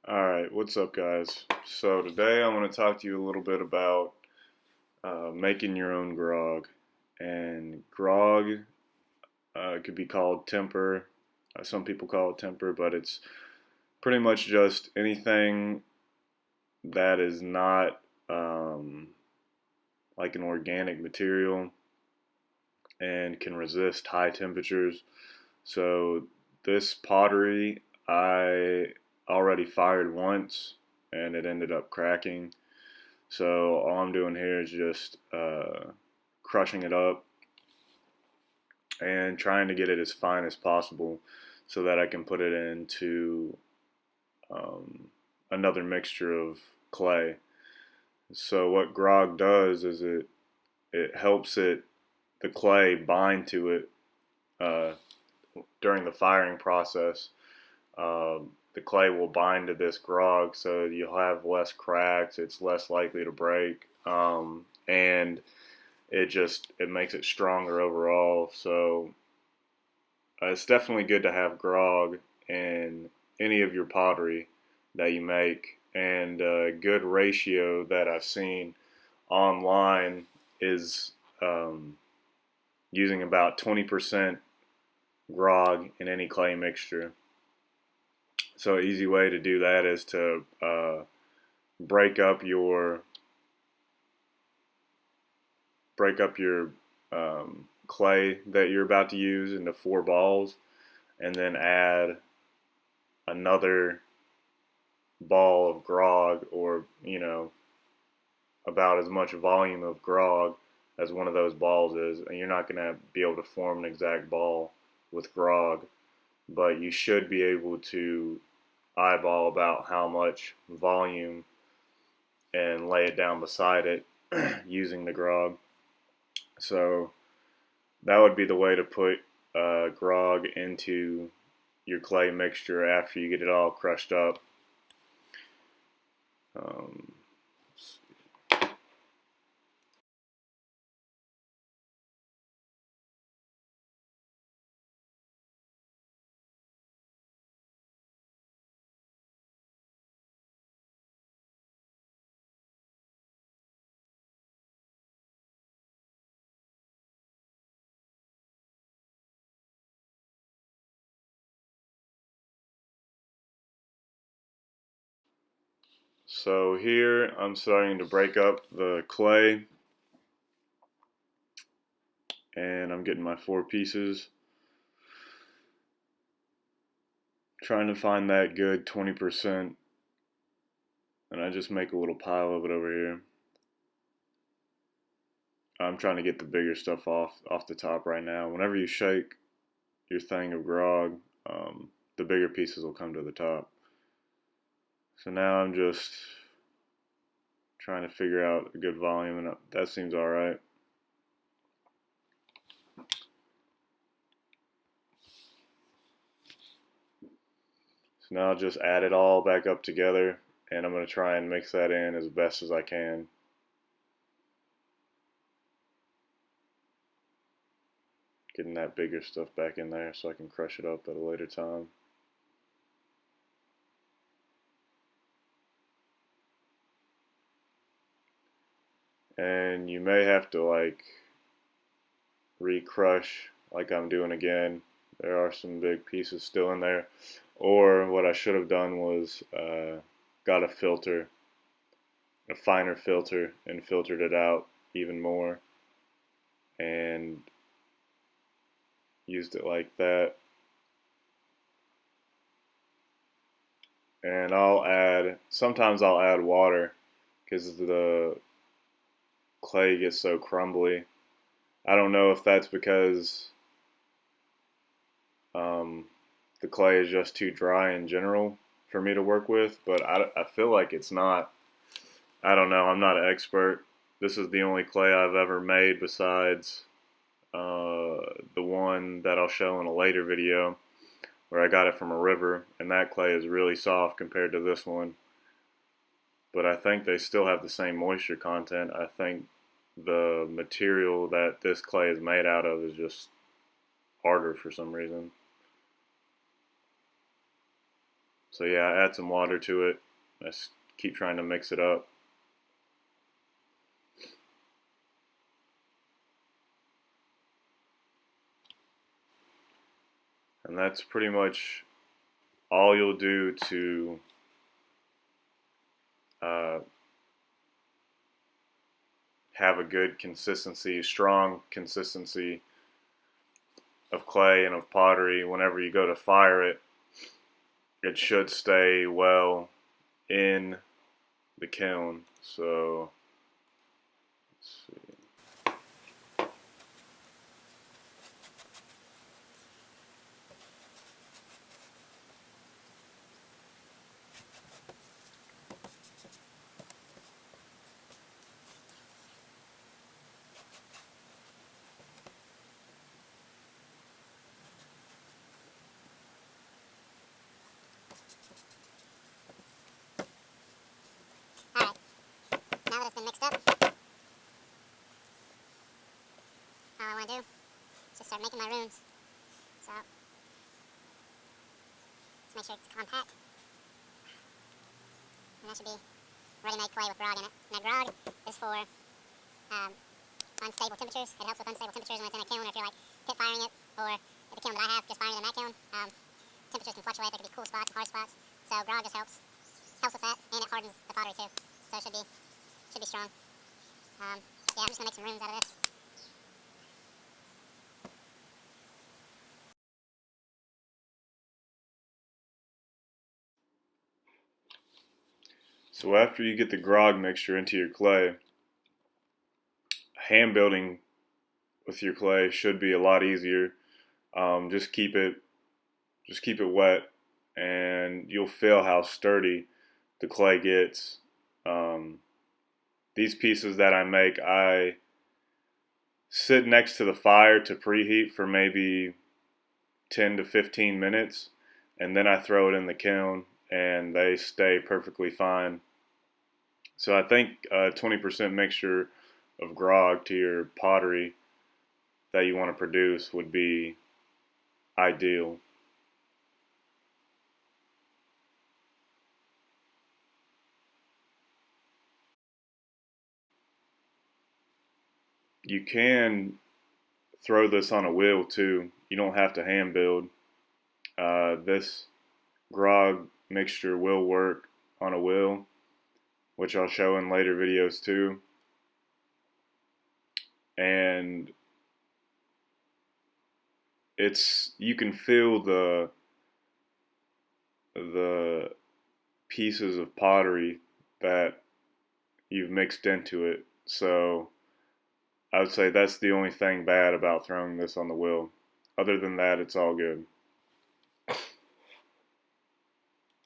Alright, what's up, guys? So, today I want to talk to you a little bit about making your own grog. And grog could be called temper. Some people call it temper, but it's pretty much just anything that is not like an organic material and can resist high temperatures. So, this pottery I already fired once and it ended up cracking. So all I'm doing here is just crushing it up and trying to get it as fine as possible so that I can put it into um, another mixture of clay. So what grog does is it helps the clay bind to it uh, during the firing process. The clay will bind to this grog, so you'll have less cracks. It's less likely to break, and it makes it stronger overall. So it's definitely good to have grog in any of your pottery that you make. And a good ratio that I've seen online is using about 20% grog in any clay mixture. So an easy way to do that is to break up your break up your clay that you're about to use into 4 balls, and then add another ball of grog, or about as much volume of grog as one of those balls is. And you're not going to be able to form an exact ball with grog, but you should be able to eyeball about how much volume and lay it down beside it using the grog. So that would be the way to put grog into your clay mixture after you get it all crushed up. Um, so here I'm starting to break up the clay, and I'm getting my 4 pieces. Trying to find that good 20%, and I just make a little pile of it over here. I'm trying to get the bigger stuff off the top right now. Whenever you shake your thing of grog, the bigger pieces will come to the top. So now I'm just trying to figure out a good volume, and that seems alright. So now I'll just add it all back up together, and I'm going to try and mix that in as best as I can. Getting that bigger stuff back in there so I can crush it up at a later time. And you may have to re-crush like I'm doing again. There are some big pieces still in there. Or what I should have done was got a filter, a finer filter, and filtered it out even more and used it like that. And sometimes I'll add water because the clay gets so crumbly. I don't know if that's because the clay is just too dry in general for me to work with, but I feel like it's not. I don't know. I'm not an expert. This is the only clay I've ever made besides the one that I'll show in a later video where I got it from a river, and that clay is really soft compared to this one. But I think they still have the same moisture content. I think the material that this clay is made out of is just harder for some reason. So yeah, I add some water to it. Let's keep trying to mix it up. And that's pretty much all you'll do to uh, have a good consistency, strong consistency of clay and of pottery. Whenever you go to fire it, it should stay well in the kiln. So let's see. Alright, now that it's been mixed up, all I want to do is just start making my runes. So, just make sure it's compact. And that should be ready-made clay with grog in it. Now grog is for unstable temperatures. It helps with unstable temperatures when it's in a kiln, or if you're like pit firing it, or the kiln that I have, just firing it in that kiln. Temperatures can fluctuate. There can be cool spots and hard spots. So grog just helps with that, and it hardens the pottery too. So it should be strong. Yeah, I'm just gonna make some runes out of this. So after you get the grog mixture into your clay, hand building with your clay should be a lot easier. Just keep it wet, and you'll feel how sturdy the clay gets. These pieces that I make, I sit next to the fire to preheat for maybe 10 to 15 minutes, and then I throw it in the kiln, and they stay perfectly fine. So I think a 20% mixture of grog to your pottery that you want to produce would be ideal. You can throw this on a wheel too. You don't have to hand build. This grog mixture will work on a wheel, which I'll show in later videos too. And you can feel the pieces of pottery that you've mixed into it. So I would say that's the only thing bad about throwing this on the wheel. Other than that, it's all good.